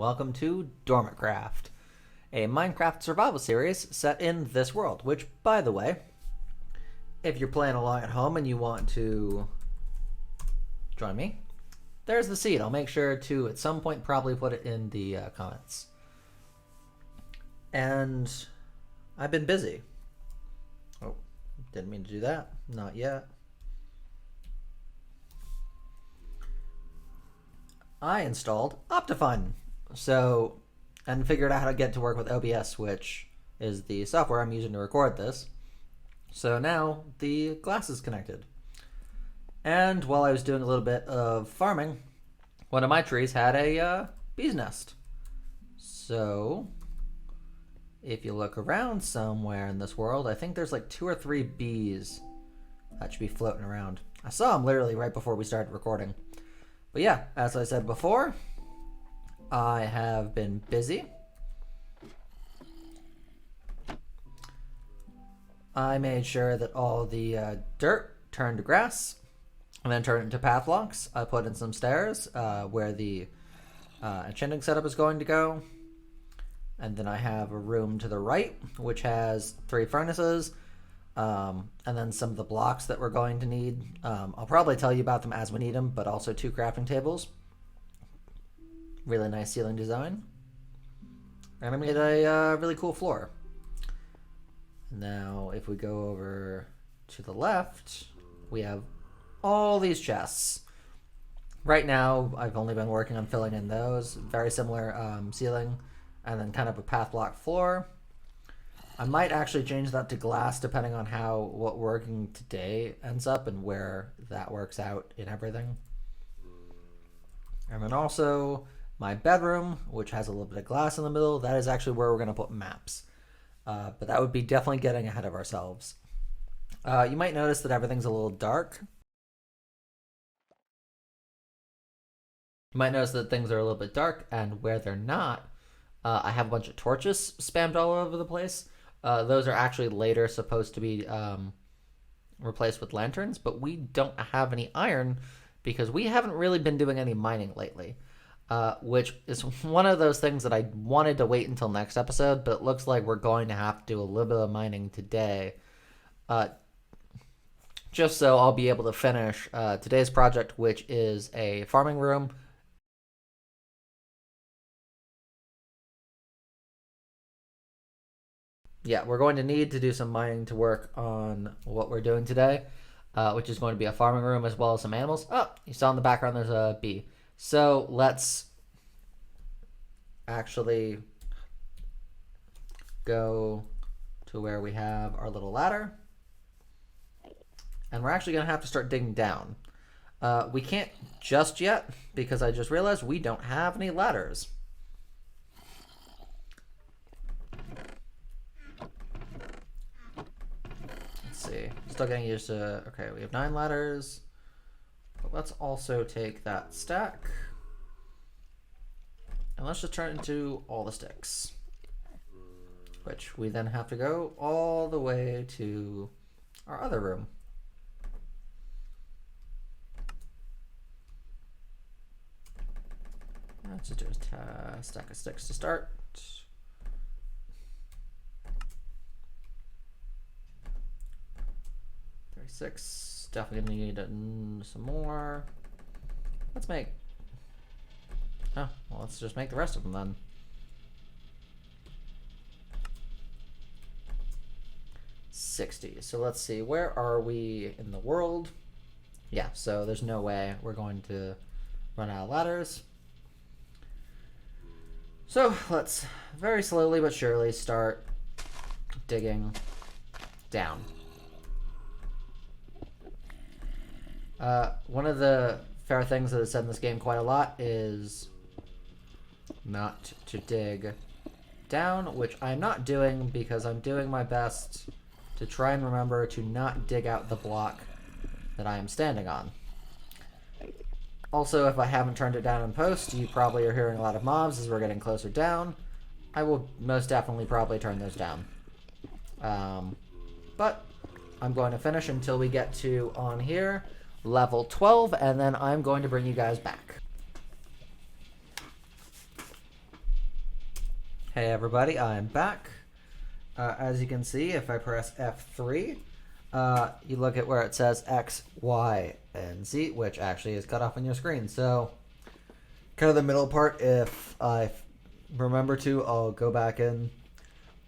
Welcome to Dormantcraft, a Minecraft survival series set in this world, which, by the way, if you're playing along at home and you want to join me, there's the seed. I'll make sure to, at some point, probably put it in the comments. And I've been busy. Oh, didn't mean to do that. Not yet. I installed Optifine. And figured out how to get to work with OBS, which is the software I'm using to record this. So now the glass is connected. And while I was doing a little bit of farming, one of my trees had a bee's nest. So if you look around somewhere in this world, I think there's like 2 or 3 bees that should be floating around. I saw them literally right before we started recording. But yeah, as I said before, I have been busy. I made sure that all the dirt turned to grass and then turned into path blocks. I put in some stairs where the enchanting setup is going to go. And then I have a room to the right, which has 3 furnaces. And then some of the blocks that we're going to need. I'll probably tell you about them as we need them, but also 2 crafting tables. Really nice ceiling design. And I made a really cool floor. Now, if we go over to the left, we have all these chests. Right now, I've only been working on filling in those. Very similar ceiling, and then kind of a path block floor. I might actually change that to glass depending on how what working today ends up and where that works out in everything. And then also my bedroom, which has a little bit of glass in the middle, that is actually where we're going to put maps. But that would be definitely getting ahead of ourselves. You might notice that everything's a little dark. You might notice that things are a little bit dark, and where they're not, I have a bunch of torches spammed all over the place. Those are actually later supposed to be replaced with lanterns, but we don't have any iron because we haven't really been doing any mining lately. Which is one of those things that I wanted to wait until next episode, but it looks like we're going to have to do a little bit of mining today. Just so I'll be able to finish today's project, which is a farming room. Yeah, we're going to need to do some mining to work on what we're doing today, which is going to be a farming room as well as some animals. Oh, you saw in the background there's a bee. So let's actually go to where we have our little ladder. And we're actually going to have to start digging down. We can't just yet because I just realized we don't have any ladders. Let's see. Still getting used to... Okay, we have 9 ladders. But let's also take that stack. And let's just turn it into all the sticks. Which we then have to go all the way to our other room. Let's just do a stack of sticks to start. Six. Definitely need some more. Let's make... Oh, well, let's just make the rest of them then. $60. So let's see, where are we in the world? Yeah, so there's no way we're going to run out of ladders. So let's very slowly but surely start digging down. One of the fair things that is said in this game quite a lot is not to dig down, which I'm not doing because I'm doing my best to try and remember to not dig out the block that I am standing on. Also, if I haven't turned it down in post, you probably are hearing a lot of mobs as we're getting closer down. I will most definitely probably turn those down. But I'm going to finish until we get to, on here, level 12, and then I'm going to bring you guys back. Hey everybody, I'm back. As you can see, if I press F3, you look at where it says X, Y, and Z, which actually is cut off on your screen. So, kind of the middle part, if I remember to, I'll go back and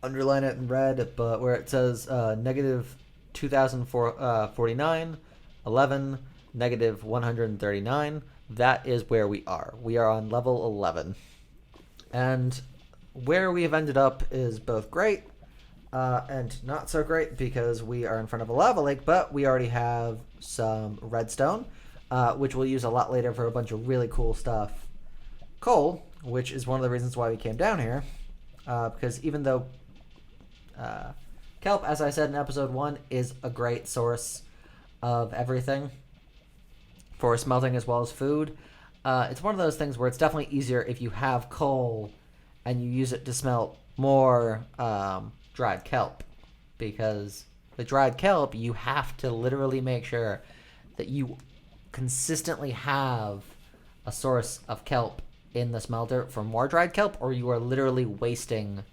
underline it in red, but where it says negative 2049, 11, negative 139, that is where we are. We are on level 11. And where we have ended up is both great and not so great because we are in front of a lava lake, but we already have some redstone, which we'll use a lot later for a bunch of really cool stuff. Coal, which is one of the reasons why we came down here, because even though kelp, as I said in episode 1, is a great source of everything for smelting as well as food, it's one of those things where it's definitely easier if you have coal and you use it to smelt more dried kelp, because with dried kelp you have to literally make sure that you consistently have a source of kelp in the smelter for more dried kelp, or you are literally wasting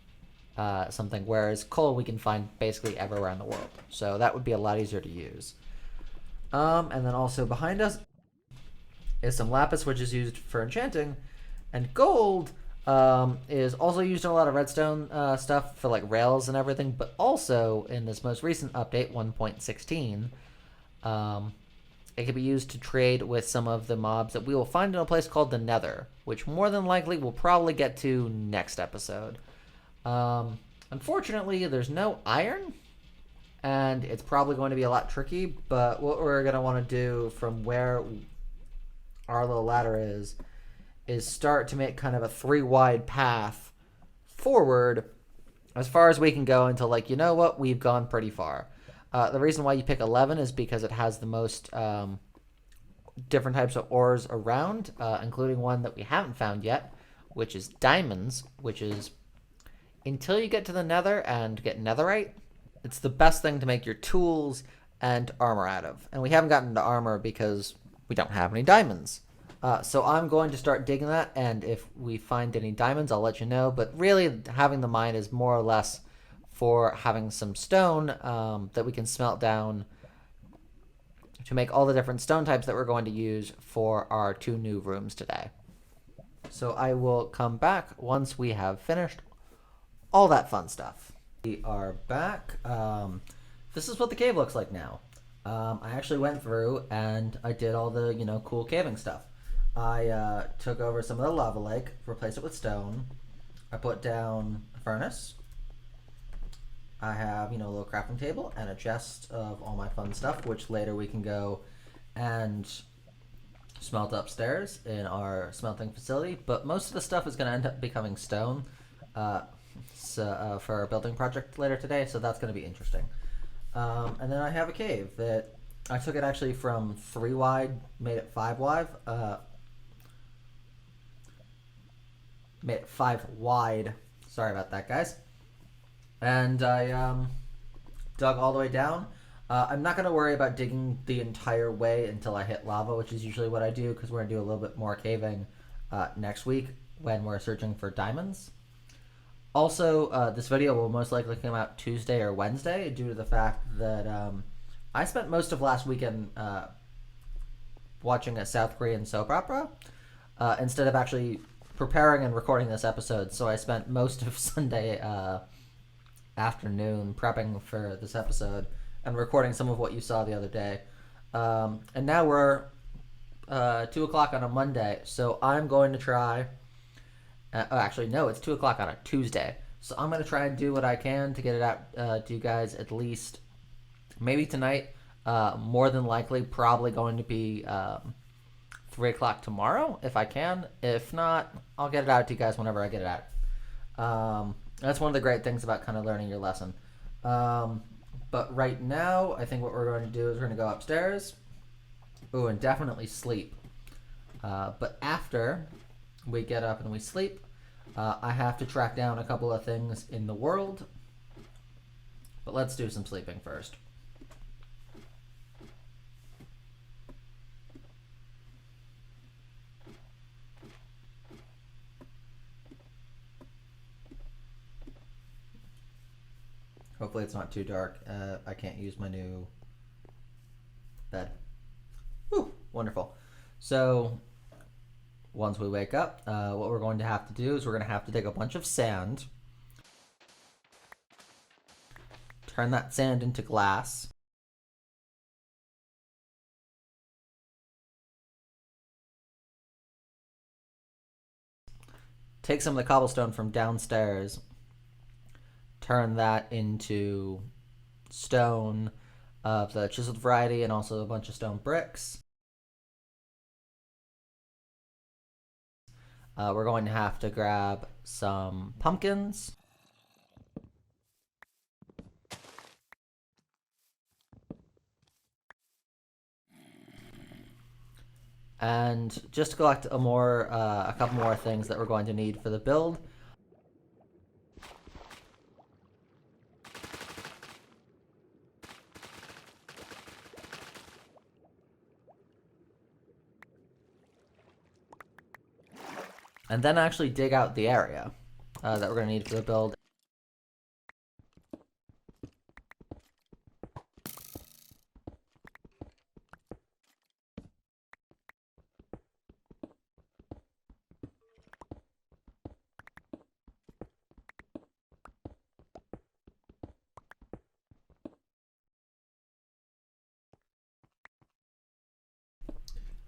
something, whereas coal we can find basically everywhere in the world, so that would be a lot easier to use. And then also behind us is some lapis, which is used for enchanting, and gold is also used in a lot of redstone stuff for like rails and everything, but also in this most recent update 1.16 it can be used to trade with some of the mobs that we will find in a place called the Nether, which more than likely we'll probably get to next episode. Unfortunately, there's no iron, and it's probably going to be a lot tricky, but what we're going to want to do from where our little ladder is start to make kind of a 3-wide path forward as far as we can go until, like, you know what, we've gone pretty far. The reason why you pick 11 is because it has the most different types of ores around, including one that we haven't found yet, which is diamonds, which is, until you get to the Nether and get netherite, it's the best thing to make your tools and armor out of. And we haven't gotten to armor because we don't have any diamonds. So I'm going to start digging that, and if we find any diamonds, I'll let you know. But really, having the mine is more or less for having some stone that we can smelt down to make all the different stone types that we're going to use for our 2 new rooms today. So I will come back once we have finished all that fun stuff. We are back. This is what the cave looks like now. I actually went through and I did all the, cool caving stuff. I took over some of the lava lake, replaced it with stone. I put down a furnace. I have, a little crafting table and a chest of all my fun stuff, which later we can go and smelt upstairs in our smelting facility. But most of the stuff is going to end up becoming stone for our building project later today, so that's going to be interesting. And then I have a cave that I took it actually from 3 wide, made it 5 wide. Made it 5 wide. Sorry about that, guys. And I dug all the way down. I'm not going to worry about digging the entire way until I hit lava, which is usually what I do, because we're going to do a little bit more caving next week when we're searching for diamonds. Also, this video will most likely come out Tuesday or Wednesday due to the fact that I spent most of last weekend watching a South Korean soap opera instead of actually preparing and recording this episode. So I spent most of Sunday afternoon prepping for this episode and recording some of what you saw the other day. And now we're 2 o'clock on a Monday, so I'm going to try... actually, no, it's 2 o'clock on a Tuesday. So I'm going to try and do what I can to get it out to you guys at least maybe tonight. More than likely, probably going to be 3 o'clock tomorrow if I can. If not, I'll get it out to you guys whenever I get it out. That's one of the great things about kind of learning your lesson. But right now, I think what we're going to do is we're going to go upstairs. Ooh, and definitely sleep. But after we get up and we sleep, I have to track down a couple of things in the world. But let's do some sleeping first. Hopefully it's not too dark. I can't use my new bed. Whew, wonderful. So once we wake up, what we're going to have to do is we're going to have to take a bunch of sand, turn that sand into glass, take some of the cobblestone from downstairs, turn that into stone of the chiseled variety and also a bunch of stone bricks. We're going to have to grab some pumpkins. And just to collect a couple more things that we're going to need for the build. And then actually dig out the area that we're going to need for the build.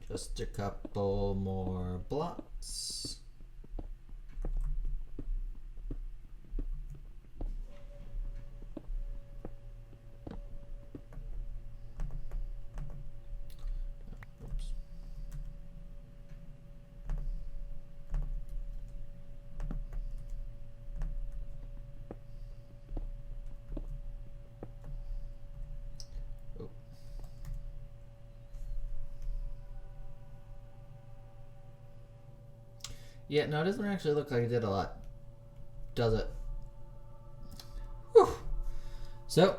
Just a couple more blocks. Yeah, no, it doesn't actually look like it did a lot, does it? Whew. So,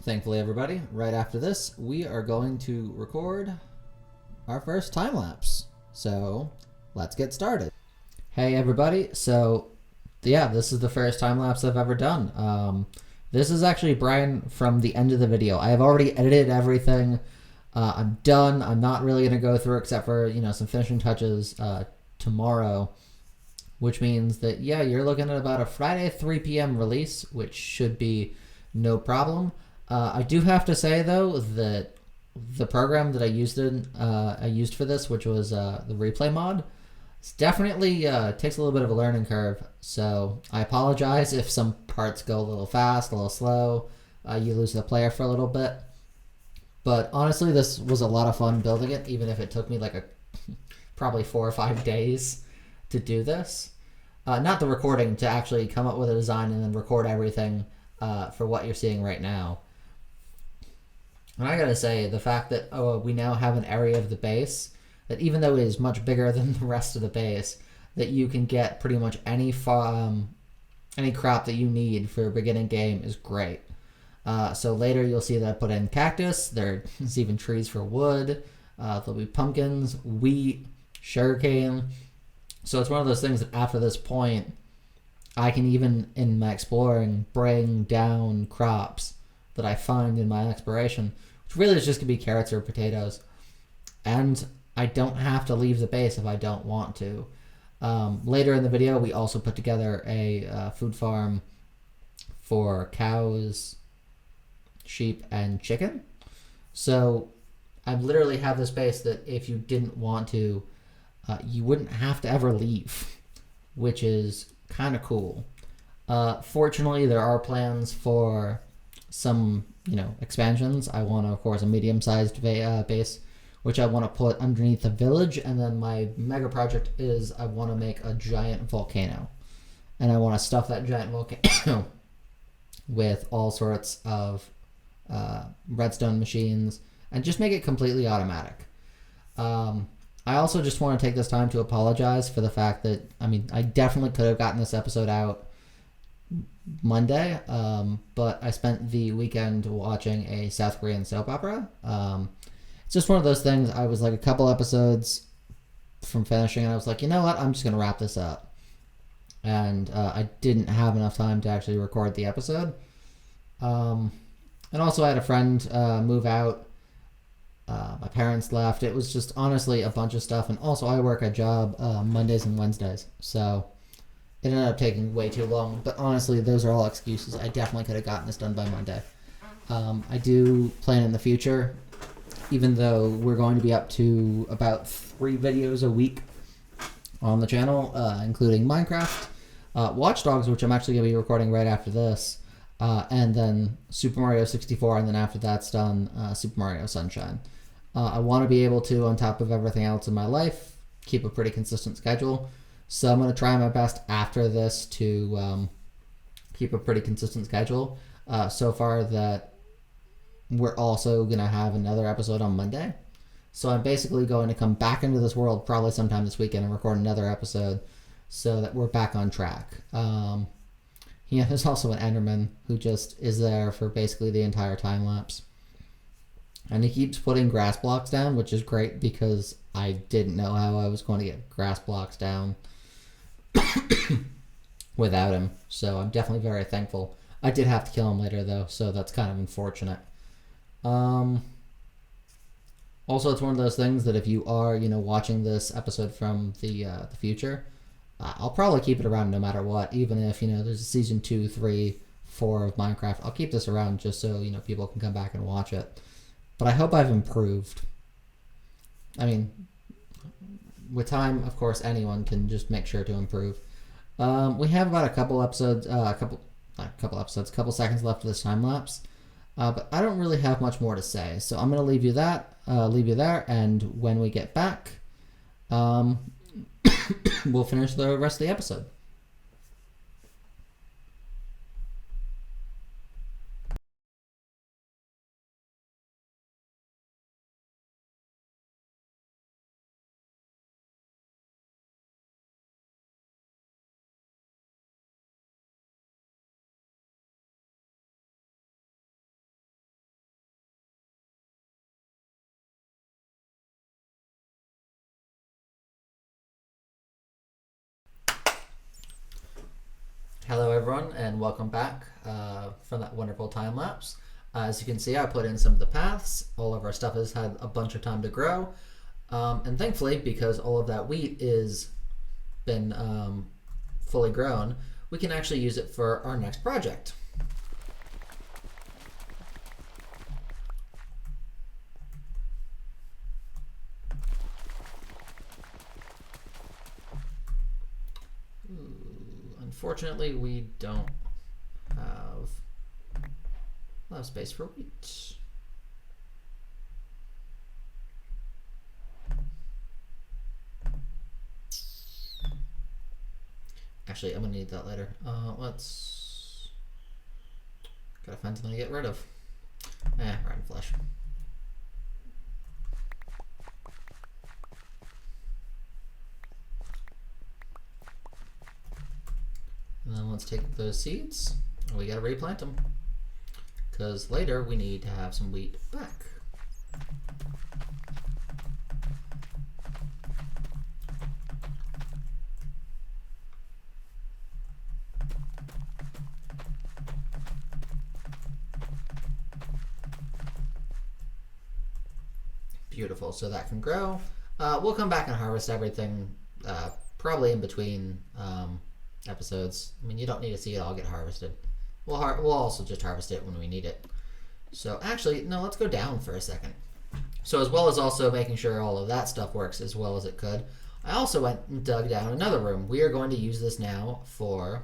thankfully everybody, right after this, we are going to record our first time lapse. So, let's get started. Hey everybody, so yeah, this is the first time lapse I've ever done. This is actually Brian from the end of the video. I have already edited everything. I'm done. I'm not really going to go through except for, some finishing touches tomorrow, which means that, yeah, you're looking at about a Friday 3 p.m. release, which should be no problem. I do have to say, though, that the program that I used for this, which was the replay mod, definitely takes a little bit of a learning curve. So I apologize if some parts go a little fast, a little slow, you lose the player for a little bit. But honestly, this was a lot of fun building it, even if it took me like probably 4 or 5 days to do this. Not the recording, to actually come up with a design and then record everything for what you're seeing right now. And I gotta say, the fact that we now have an area of the base that, even though it is much bigger than the rest of the base, that you can get pretty much any crop that you need for a beginning game is great. So later you'll see that I put in cactus. There's even trees for wood. There'll be pumpkins, wheat, sugarcane. So it's one of those things that after this point, I can, even in my exploring, bring down crops that I find in my exploration, which really is just going to be carrots or potatoes. And I don't have to leave the base if I don't want to. Later in the video, we also put together a food farm for cows, sheep, and chicken. So I literally have this base that if you didn't want to, you wouldn't have to ever leave, which is kind of cool. Fortunately, there are plans for some, expansions. I want, of course, a medium-sized base, which I want to put underneath the village, and then my mega project is I want to make a giant volcano, and I want to stuff that giant volcano with all sorts of redstone machines and just make it completely automatic. I also just want to take this time to apologize for the fact that, I definitely could have gotten this episode out Monday, but I spent the weekend watching a South Korean soap opera. It's just one of those things. I was like a couple episodes from finishing, and I was like, you know what, I'm just going to wrap this up. And I didn't have enough time to actually record the episode. And also I had a friend move out. My parents left. It was just honestly a bunch of stuff. And also I work a job Mondays and Wednesdays. So it ended up taking way too long. But honestly, those are all excuses. I definitely could have gotten this done by Monday. I do plan in the future, even though we're going to be up to about 3 videos a week on the channel, including Minecraft, Watch Dogs, which I'm actually going to be recording right after this, and then Super Mario 64, and then after that's done, Super Mario Sunshine. I want to be able to, on top of everything else in my life, keep a pretty consistent schedule. So I'm going to try my best after this to keep a pretty consistent schedule. So far that we're also going to have another episode on Monday. So I'm basically going to come back into this world probably sometime this weekend and record another episode so that we're back on track. Yeah, there's also an Enderman who just is there for basically the entire time lapse. And he keeps putting grass blocks down, which is great because I didn't know how I was going to get grass blocks down without him. So I'm definitely very thankful. I did have to kill him later though, so that's kind of unfortunate. Also, it's one of those things that if you are, watching this episode from the future, I'll probably keep it around no matter what. Even if there's a season 2, 3, 4 of Minecraft, I'll keep this around just so people can come back and watch it. But I hope I've improved. I mean, with time, of course, anyone can just make sure to improve. We have about a couple seconds left of this time lapse. But I don't really have much more to say, so I'm going to leave you there, and when we get back, we'll finish the rest of the episode. Hello everyone and welcome back from that wonderful time lapse. As you can see, I put in some of the paths. All of our stuff has had a bunch of time to grow, and thankfully, because all of that wheat is been fully grown, we can actually use it for our next project. Unfortunately, we don't have a lot of space for wheat. Actually, I'm gonna need that later. Let's gotta find something to get rid of. Rotten flesh. And then let's take those seeds and we gotta replant them because later we need to have some wheat back. Beautiful, so that can grow. We'll come back and harvest everything probably in between episodes. I mean, you don't need to see it all get harvested. We'll also just harvest it when we need it. So actually, no, let's go down for a second. So as well as also making sure all of that stuff works as well as it could, I also went and dug down another room. We are going to use this now for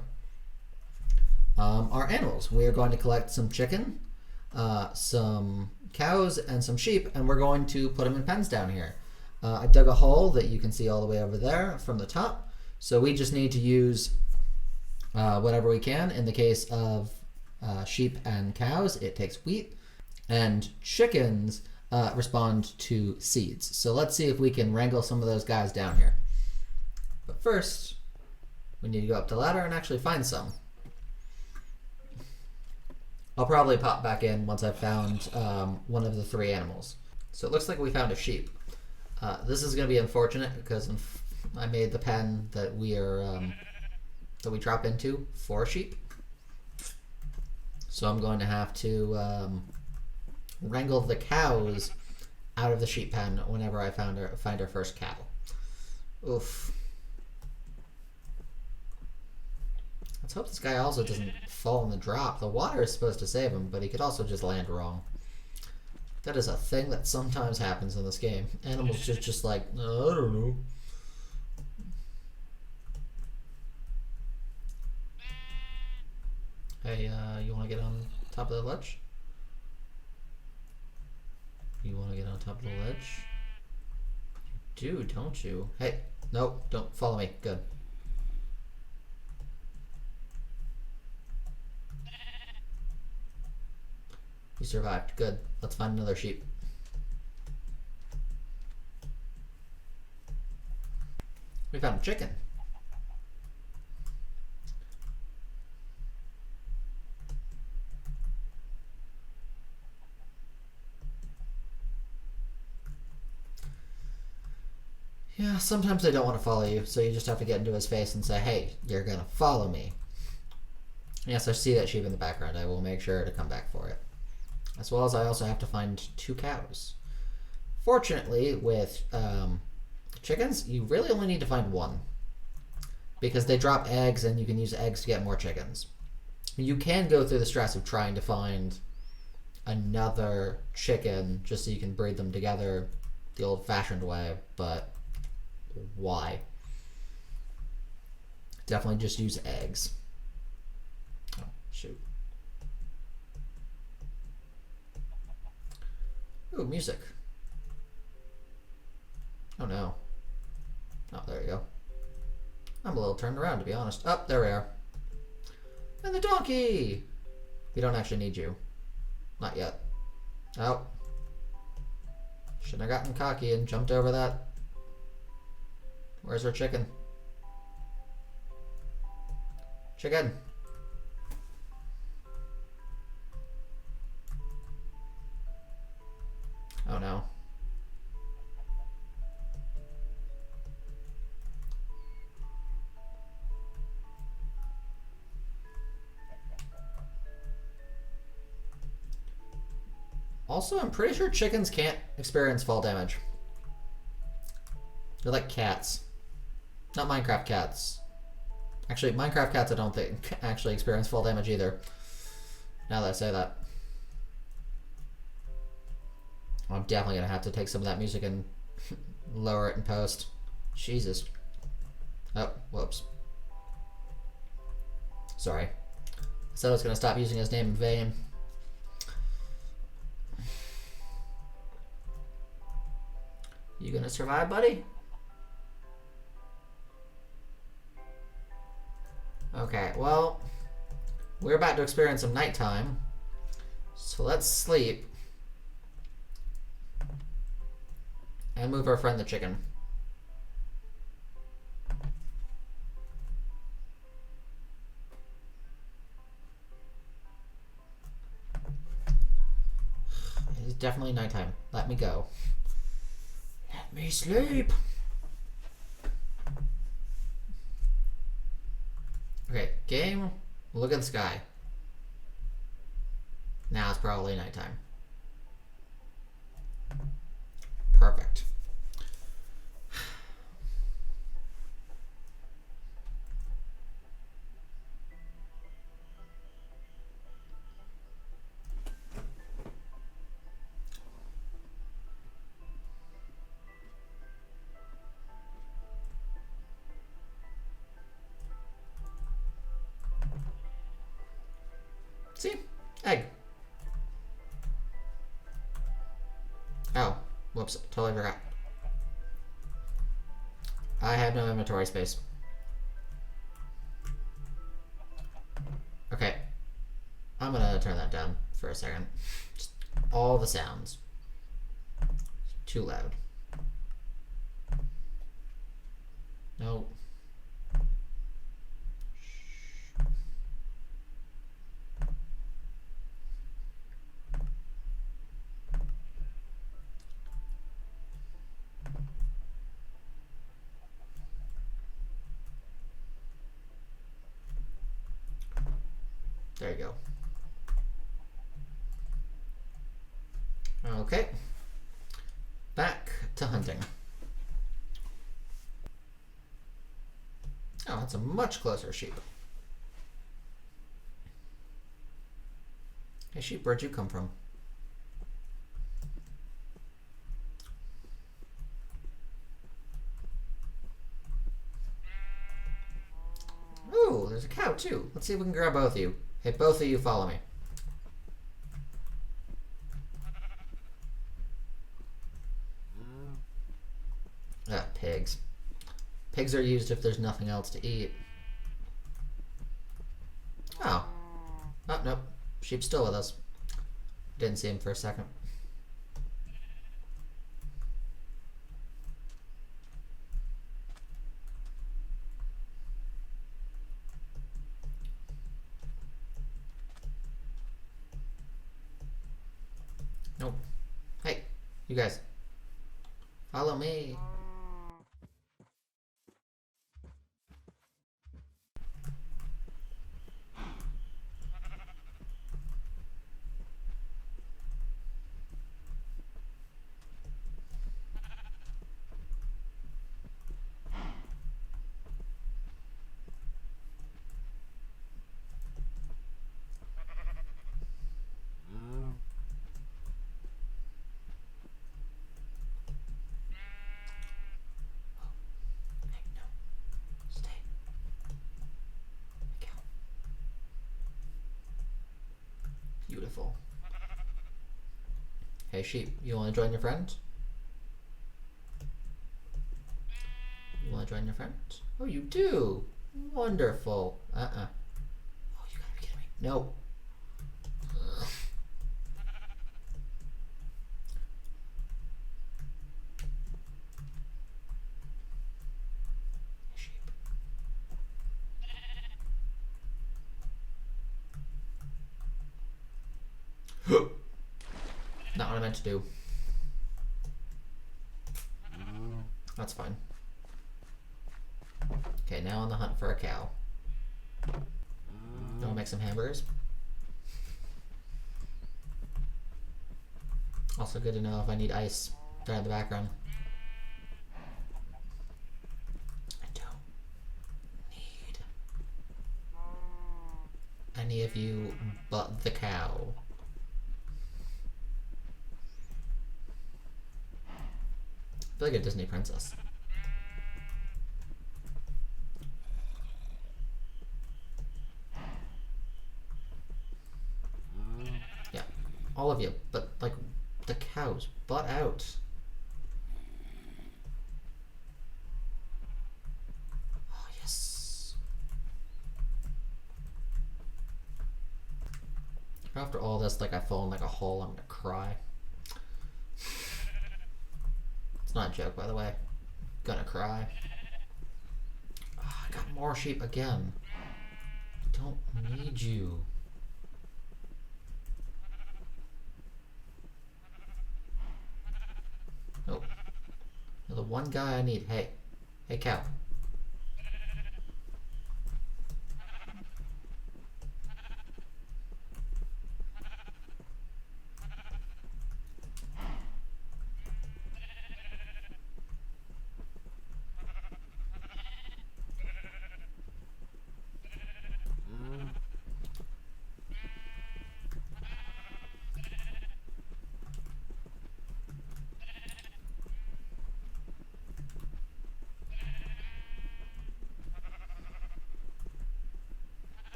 our animals. We are going to collect some chicken, some cows, and some sheep, and we're going to put them in pens down here. I dug a hole that you can see all the way over there from the top. So we just need to use whatever we can. In the case of sheep and cows, it takes wheat, and chickens respond to seeds. So let's see if we can wrangle some of those guys down here. But first, we need to go up the ladder and actually find some. I'll probably pop back in once I've found one of the 3 animals. So it looks like we found a sheep. This is going to be unfortunate because I made the pen that we drop into for sheep. So I'm going to have to wrangle the cows out of the sheep pen whenever I find our first cow. Oof. Let's hope this guy also doesn't fall in the drop. The water is supposed to save him, but he could also just land wrong. That is a thing that sometimes happens in this game. Animals just like, I don't know. Hey, you want to get on top of the ledge? You want to get on top of the ledge? You do, don't you? Hey, nope, don't follow me. Good. You survived. Good. Let's find another sheep. We found a chicken. Yeah, sometimes they don't want to follow you, so you just have to get into his face and say, hey, you're gonna follow me. Yes, I see that sheep in the background. I will make sure to come back for it. As well as I also have to find 2 cows. Fortunately, with chickens, you really only need to find 1. Because they drop eggs and you can use eggs to get more chickens. You can go through the stress of trying to find another chicken just so you can breed them together the old-fashioned way, but why? Definitely just use eggs. Oh, shoot. Ooh, music. Oh no. Oh, there you go. I'm a little turned around, to be honest. Oh, there we are. And the donkey! We don't actually need you. Not yet. Oh. Shouldn't have gotten cocky and jumped over that. Where's our chicken? Chicken! Oh no. Also, I'm pretty sure chickens can't experience fall damage. They're like cats. Not Minecraft cats. Actually, Minecraft cats I don't think actually experience fall damage either. Now that I say that. I'm definitely going to have to take some of that music and lower it in post. Jesus. Oh, whoops. Sorry. I said I was going to stop using his name in vain. You gonna survive, buddy? Okay, well, we're about to experience some nighttime, so let's sleep and move our friend the chicken. It is definitely nighttime. Let me go. Let me sleep. Okay, game, look at the sky. Now it's probably nighttime. Perfect. See? Egg. Oh, whoops, totally forgot. I have no inventory space. Okay. I'm gonna turn that down for a second. Just all the sounds. Too loud. No. There you go. Okay. Back to hunting. Oh, that's a much closer sheep. Hey sheep, where'd you come from? Ooh, there's a cow too. Let's see if we can grab both of you. Hey, both of you follow me. Ah, pigs. Pigs are used if there's nothing else to eat. Oh. Oh, nope. Sheep's still with us. Didn't see him for a second. Nope. Hey, you guys. Follow me. Beautiful. Hey sheep, you want to join your friend? You want to join your friend? Oh, you do. Wonderful. Oh, you gotta be kidding me. No. Sheep. Not what I meant to do. That's fine. Okay, now on the hunt for a cow. You wanna make some hamburgers? Also good to know if I need ice there in the background. I don't need any of you but the cow. I feel like a Disney princess. Yeah, all of you, but like the cows, butt out. Oh, yes. After all this, like I fall in like a hole, I'm gonna cry. It's not a joke, by the way. Gonna cry. Oh, I got more sheep again. I don't need you. Nope. You're the one guy I need. Hey. Hey, cow.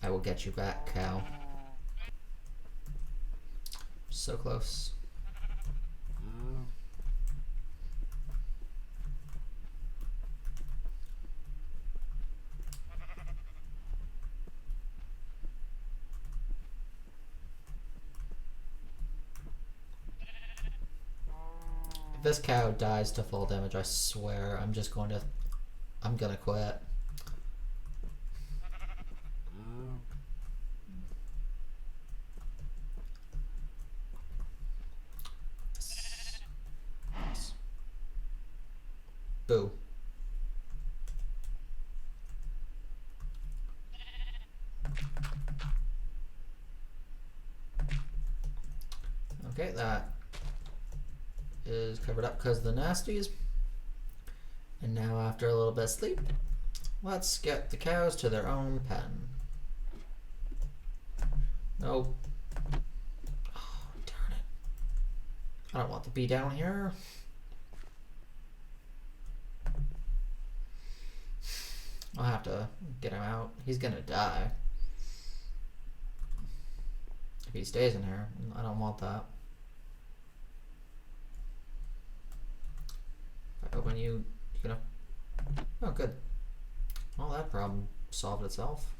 I will get you back, cow. So close. If this cow dies to full damage, I swear I'm gonna quit. Boo. Okay, that is covered up because of the nasties. And now after a little bit of sleep, let's get the cows to their own pen. Nope. Oh, darn it. I don't want the bee down here. I'll have to get him out. He's gonna die. If he stays in here, I don't want that. If I open you, you gonna... Oh, good. Well, that problem solved itself.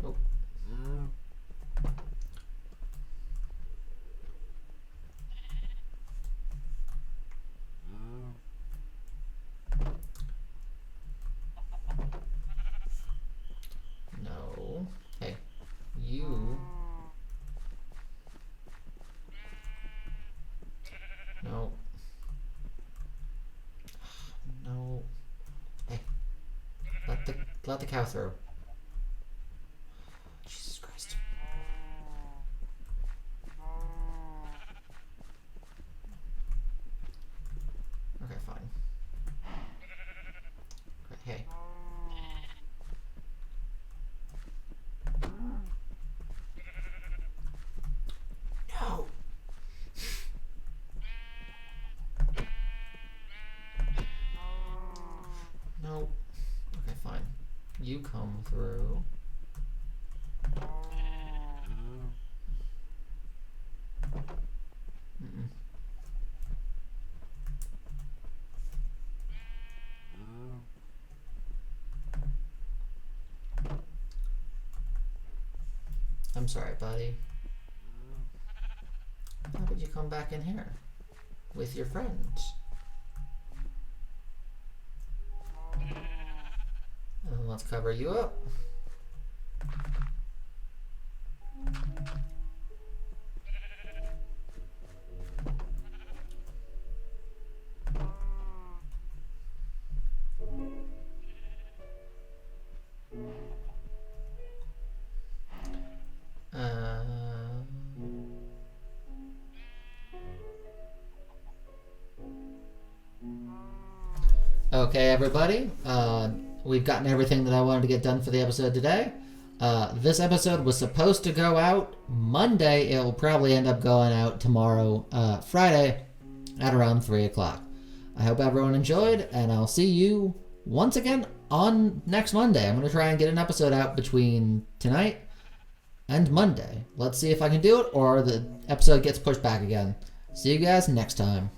Oh. No. Hey, you. No. No. Hey, let the cow through. Jesus Christ. Okay, fine. Okay, hey. No. No. Okay, fine. You come through. Mm-mm. I'm sorry, buddy. How did you come back in here? With your friends? And let's cover you up. Okay, everybody. We've gotten everything that I wanted to get done for the episode today. This episode was supposed to go out Monday. It will probably end up going out tomorrow, Friday, at around 3 o'clock. I hope everyone enjoyed, and I'll see you once again on next Monday. I'm going to try and get an episode out between tonight and Monday. Let's see if I can do it, or the episode gets pushed back again. See you guys next time.